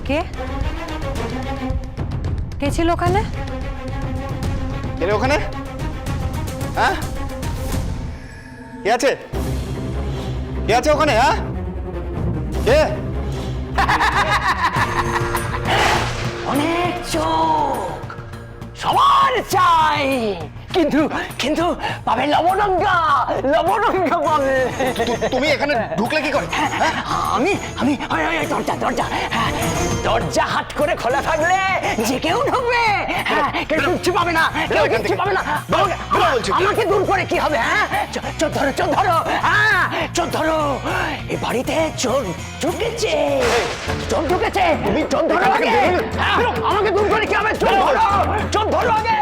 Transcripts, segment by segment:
কে কে ছিল ওখানে? কে ওখানে? হ্যাঁ, কে আছে? কে আছে ওখানে? হ্যাঁ, কে? অনেক চোখ সবার চাই, কিন্তু কিন্তু পাবে লবণঙ্গা, লবণঙ্গা পাবে। তুমি এখানে ঢুকলে কি করে? আমি আমি ওই, ওই, ওই, দরজা দরজা, হ্যাঁ, দরজা হাট করে খোলা থাকলে যে কেউ ঢুকবে, হ্যাঁ, কেউ কিচ্ছু পাবে না, কেউ কিচ্ছু পাবে না। আমাকে দূর করে কি হবে? হ্যাঁ, চোর ধরো, চোর ধরো, হ্যাঁ, চোর ধরো। এই বাড়িতে চোর ঢুকেছে, চোর ঢুকেছে, চোর ধরো আগে। হ্যাঁ, আমাকে দূর করে কি হবে? চোর ধরো, চোর ধরো আগে।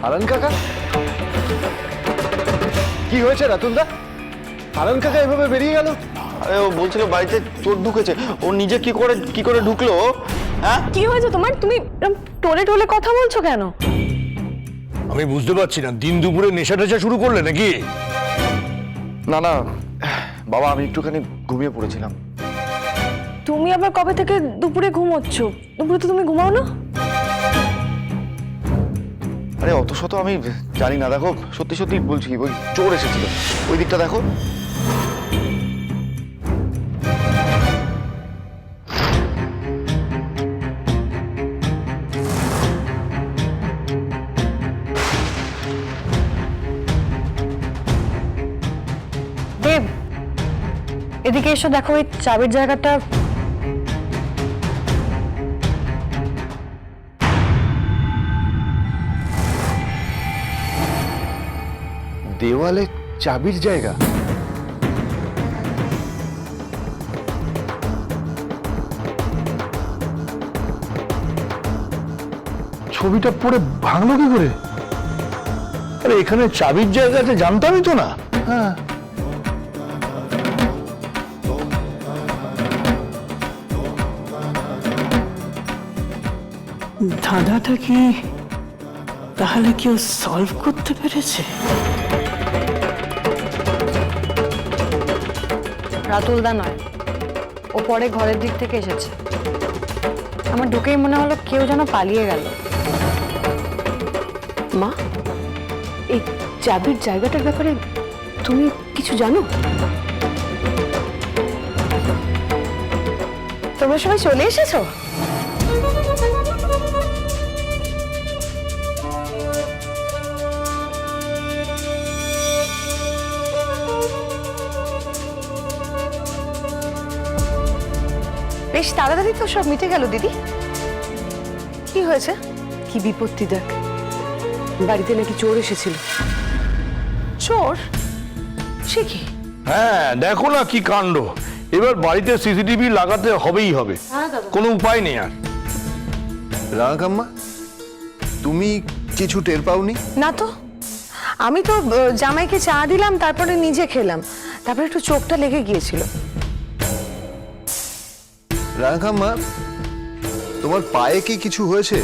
হারান কাকা, কি হয়েছে রাতুলদা? হারান কাকা এভাবে বেরিয়ে গেল? আরে ও বলছিল বাড়িতে চোর ঢুকেছে, ও নিজে কি করে ঢুকলো? হ্যাঁ, কি হয়েছে তোমার? তুমি টোলে টোলে কথা বলছো কেন? আমি বুঝতে পারছি না, দিন দুপুরে নেশা টেশা শুরু করলে নাকি? না না বাবা, আমি একটুখানি ঘুমিয়ে পড়েছিলাম। তুমি আবার কবে থেকে দুপুরে ঘুমোচ্ছ? দুপুরে তো তুমি ঘুমাও না। আরে অত শত আমি জানি না, দেখো সত্যি সত্যি বলছি, ওই চোর এসেছিল, ওই দিকটা দেখো। দেব, এদিকে এসো, দেখো ওই চাবির জায়গাটা। দেওয়ালে চাবির জায়গা? ছবিটা পড়ে ভাঙলো কি করে? আরে এখানে চাবির জায়গা আছে জানতামই তো না। হ্যাঁ, ধাঁধাটা কি তাহলে কেউ সলভ করতে পেরেছে? রাতুলদা নয়, ও পরে ঘরের দিক থেকে এসেছে। আমার ঢুকেই মনে হলো কেউ যেন পালিয়ে গেল। মা, এই চাবির জায়গাটার ব্যাপারে তুমি কিছু জানো? তোমরা সবাই চলে এসেছো? বেশ তাড়াতাড়ি তো সব মিটে গেল দিদি। কি হয়েছে? কি বিপত্তি দেখ, বাড়িতে নাকি চোর এসেছিল। চোর? সে কি? হ্যাঁ দেখো না কি কাণ্ড, এবার বাড়িতে সিসিটিভি লাগাতে হবেই হবে, কোনো উপায় নেই আর। রাঙাকাম্মা, তুমি কিছু টের পাওনি? না তো, আমি তো জামাইকে চা দিলাম, তারপরে নিজে খেলাম, তারপরে একটু চোখটা লেগে গিয়েছিল। রাঙাকাম্মা, তোমার পায়ে কি কিছু হয়েছে?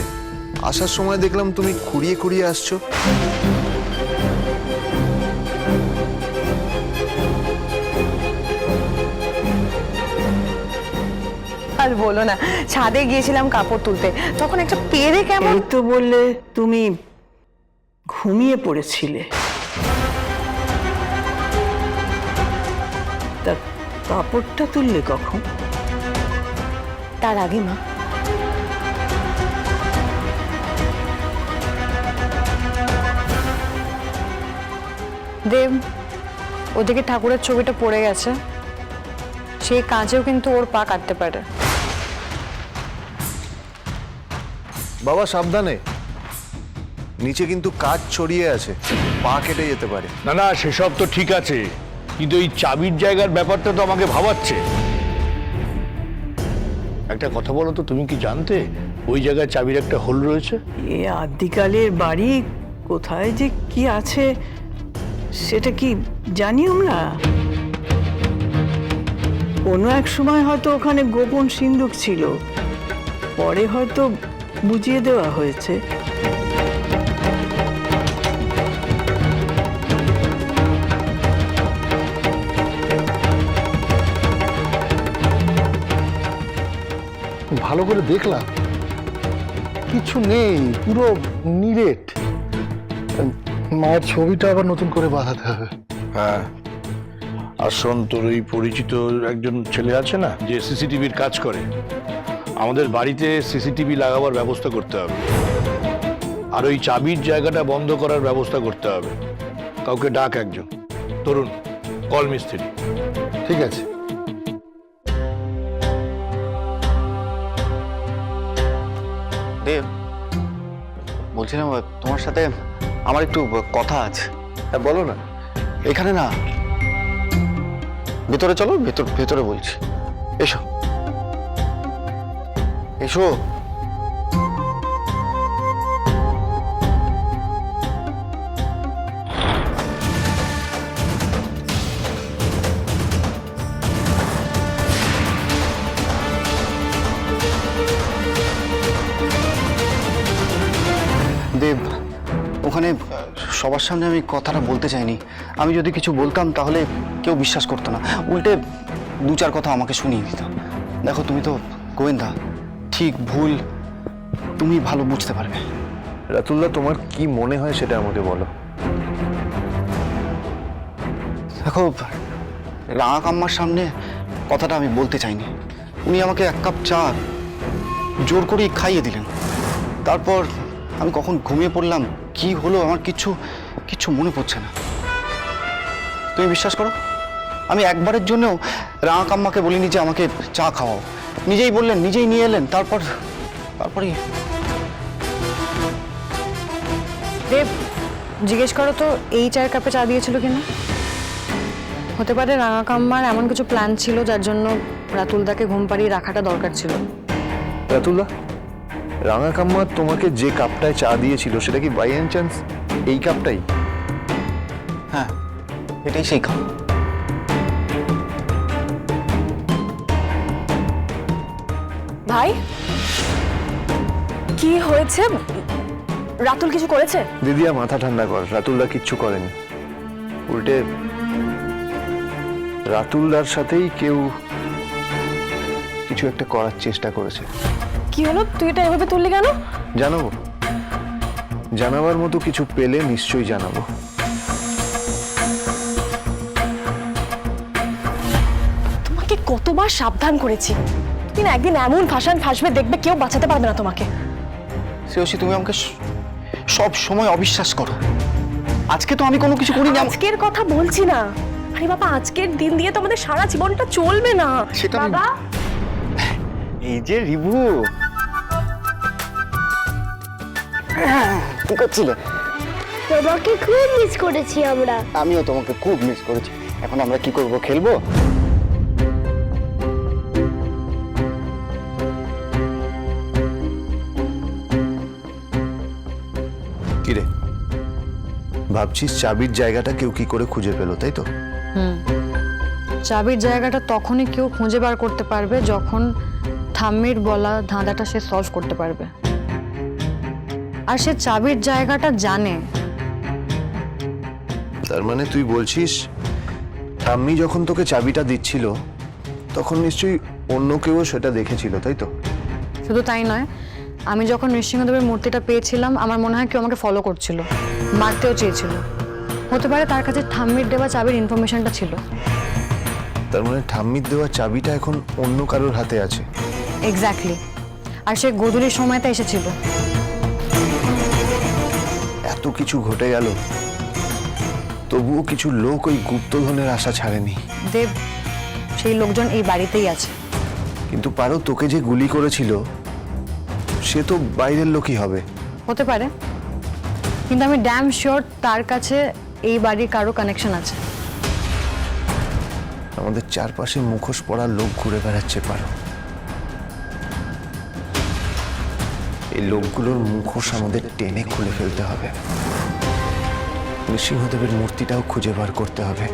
আসার সময় দেখলাম তুমি খুঁড়িয়ে খুঁড়িয়ে আসছো। আর বলো না, ছাদে গিয়েছিলাম কাপড় তুলতে, তখন একটা পেরে কেমন। এই তো বললে তুমি ঘুমিয়ে পড়েছিলে, তা কাপড়টা তুললে কখন? তার আগে মা, দেব, ওদিকে ঠাকুরের ছবিটা পড়ে গেছে, সেই কাজেও কিন্তু ওর পা কাটতে পারে। বাবা সাবধানে, নিচে কিন্তু কাঠ ছড়িয়ে আছে, পা কেটে যেতে পারে। না না সেসব তো ঠিক আছে, কিন্তু এই চাবির জায়গার ব্যাপারটা তো আমাকে ভাবাচ্ছে। একটা কথা বলো তো, তুমি কি জানতে ওই জায়গায় চাবির একটা হোল রয়েছে? এ আদিকালের বাড়ি, কোথায় যে কি আছে সেটা কি জানি আমরা? কোনো এক সময় হয়তো ওখানে গোপন সিন্দুক ছিল, পরে হয়তো বুঝিয়ে দেওয়া হয়েছে। ভালো করে দেখলাম, কিছু নেই, পুরো নিরেট। মায়ের ছবিটা আবার নতুন করে বাঁধাতে হবে। হ্যাঁ, আর শোন, তোর ওই পরিচিত একজন ছেলে আছে না, যে সিসিটিভির কাজ করে, আমাদের বাড়িতে সিসিটিভি লাগাবার ব্যবস্থা করতে হবে। আর ওই চাবির জায়গাটা বন্ধ করার ব্যবস্থা করতে হবে। কাউকে ডাক, একজন তরুণ, কল মিস্ত্রি। ঠিক আছে। দেব, বলছিলাম তোমার সাথে আমার একটু কথা আছে। হ্যাঁ বলো না। এখানে না, ভেতরে চলো, ভেতরে বলছি। এসো এসো। দেব, ওখানে সবার সামনে আমি কথাটা বলতে চাইনি। আমি যদি কিছু বলতাম তাহলে কেউ বিশ্বাস করতো না, উল্টে দু চার কথা আমাকে শুনিয়ে দিত। দেখো, তুমি তো গোয়েন্দা, ঠিক ভুল তুমি ভালো বুঝতে পারবে। রাতুলদা, তোমার কি মনে হয় সেটা আমাকে বলো। দেখো, রাঙা কাম্মার সামনে কথাটা আমি বলতে চাইনি। উনি আমাকে এক কাপ চা জোর করেই খাইয়ে দিলেন। তারপর আমি কখন ঘুমিয়ে পড়লাম, কি হলো আমার কিচ্ছু মনে পড়ছে না। তুমি বিশ্বাস করো, আমি একবারের জন্যও রাঙা কাম্মাকে বলিনি যে আমাকে চা খাওয়াও। নিজেই বললেন, নিজেই নিয়ে এলেন। তারপরই দেব, জিজ্ঞেস করো তো এই চায়ের কাপে চা দিয়েছিল কিনা। হতে পারে রাঙা কাম্মার এমন কিছু প্ল্যান ছিল যার জন্য রাতুলদাকে ঘুম পাড়িয়ে রাখাটা দরকার ছিল। রাতুলদা, রাঙা কাম্মা তোমাকে যে কাপটায় চা দিয়েছিল সেটা কি বাই এনি চান্স এই কাপটাই? হ্যাঁ, এটাই সেই কাপ। ভাই, কি হয়েছে? রাতুল কিছু করেছে? দিদিয়া, মাথা ঠান্ডা কর। রাতুলদা কিচ্ছু করেনি, উল্টে রাতুলদার সাথেই কেউ কিছু একটা করার চেষ্টা করেছে। কি হলো? তুই এটা এভাবে তুললি কেন? জানাবো, জানাবার মতো কিছু পেলে নিশ্চয়ই জানাবো। তোমাকে কতবার সাবধান করেছি, তুমি না একদিন এমন ফাঁসবে, দেখবে কেউ বাঁচাতে পারবে না তোমাকে। শ্রেয়সী, তুমি আমাকে সব সময় অবিশ্বাস করো। আজকে তো আমি কোনো কিছু করিনি। আজকের কথা বলছি না। আরে বাবা, আজকের দিন দিয়ে তো আমাদের সারা জীবনটা চলবে না। সেটা বাবা, এই যে রিভু, কি করছিলে? তোমাকে খুব মিস করেছি আমরা। আমিও তোমাকে খুব মিস করেছি। এখন আমরা কি করব? খেলবো? কিরে, ভাবছিস চাবির জায়গাটা কেউ কি করে খুঁজে পেলো, তাই তো? চাবির জায়গাটা তখনই কেউ খুঁজে বার করতে পারবে যখন ঠাম্মির বলা ধাঁধাটা সে সলভ করতে পারবে। আর সে চাবির জায়গাটা জানে। তার মানে তুই বলছিস ঠাম্মি যখন তোকে চাবিটা দিচ্ছিল তখন নিশ্চয়ই অন্য কেউ সেটা দেখেছিল, তাই তো? শুধু তাই নয়, আমি যখন নৃসিংহদেবের মূর্তিটা পেয়েছিলাম আমার মনে হয় কেউ আমাকে ফলো করছিল, মারতেও চেয়েছিল। হতে পারে তার কাছে ঠাম্মির দেওয়া চাবির ইনফরমেশনটা ছিল। তার মানে ঠাম্মির দেওয়া চাবিটা এখন অন্য কারোর হাতে আছে। এক্স্যাক্টলি। আর সে গোধূলির সময়টা এসেছিল। এত কিছু ঘটে গেল, তবুও কিছু লোক ওই গুপ্তধনের আশা ছাড়েনি। দেব, সেই লোকজন এই বাড়িতেই আছে। কিন্তু পারো, তোকে যে গুলি করেছিল সে তো বাইরের লোকই হবে। হতে পারে, কিন্তু আমি ড্যাম শিওর তার কাছে এই বাড়ির কারো কানেকশন আছে। আমাদের চারপাশে মুখোশ পরা লোক ঘুরে বেড়াচ্ছে পারো। এই লোকগুলোর মুখোশ আমাদের টেনে খুলে ফেলতে হবে। নৃসিংহদেবের মূর্তিটাও খুঁজে বার করতে হবে,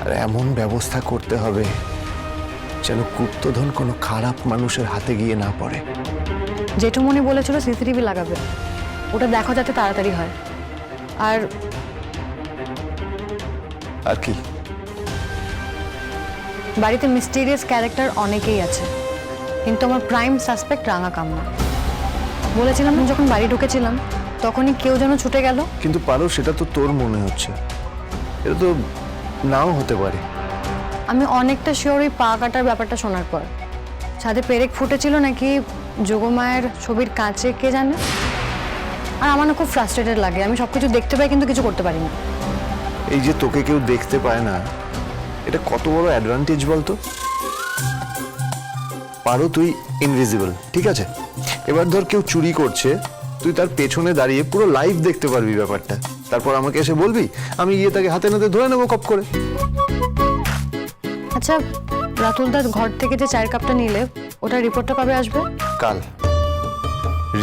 আর এমন ব্যবস্থা করতে হবে যেন গুপ্তধন কোনো খারাপ মানুষের হাতে গিয়ে না পড়ে। জেঠুমনি বলেছিল সিসিটিভি লাগাবে, ওটা দেখো যাতে তাড়াতাড়ি হয়। আর কি? বাড়িতে মিস্টিরিয়াস ক্যারেক্টার অনেকেই আছে, কিন্তু আমার প্রাইম সাসপেক্ট রাঙা কাম্মা। বলেছিলাম না যখন বাড়ি ঢুকেছিলাম তখনই কেউ যেন ছুটে গেল। কিন্তু পারো, সেটা তো তোর মনে হচ্ছে, এটা তো নাও হতে পারে। আমি অনেকটা শিওর ওই পা কাটার ব্যাপারটা শোনার পর। ছাদে পেরেক ফুটেছিল নাকি যোগমায়ের ছবির কাছে কে জানে। আর আমার না খুব ফ্রাস্ট্রেটেড লাগে, আমি সবকিছু দেখতে পাই কিন্তু কিছু করতে পারি না। এই যে তোকে কেউ দেখতে পায় না, এটা কত বড় অ্যাডভান্টেজ বলতো। পারো তুই ইনভিজিবল, ঠিক আছে? এবার ধর কেউ চুরি করছে, তুই তার পেছনে দাঁড়িয়ে পুরো লাইভ দেখতে পারবি ব্যাপারটা, তারপর আমাকে এসে বলবি, আমি গিয়ে তাকে হাতে নাতে ধরে নেবো কপ করে। আচ্ছা, রাতুলদার ঘর থেকে যে চায়ের কাপটা নিলে ওটার রিপোর্টটা কবে আসবে? কাল।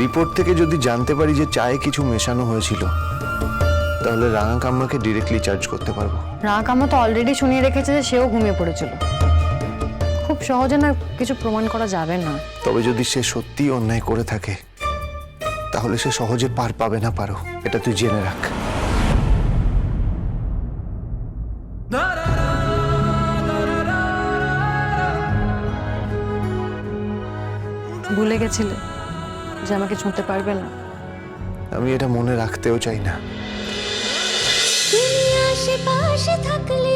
রিপোর্ট থেকে যদি জানতে পারি যে চায়ে কিছু মেশানো হয়েছিল, তাহলে রাঙা কাম্মাকে ডিরেক্টলি চার্জ করতে পারবো। রাঙা কাম্মা তো অলরেডি শুনিয়ে রেখেছে যে সেও ঘুমিয়ে পড়েছিল। খুব সহজে না কিছু প্রমাণ করা যাবে না। তবে যদি সে সত্যিই অন্যায় করে থাকে, তাহলে সে সহজে পার পাবে না, পারো, এটা তুই জেনে রাখ। ভুলে গেছিলে যে আমাকে ছুঁতে পারবে না। আমি এটা মনে রাখতেও চাই না। তুমি আশেপাশে থাকলে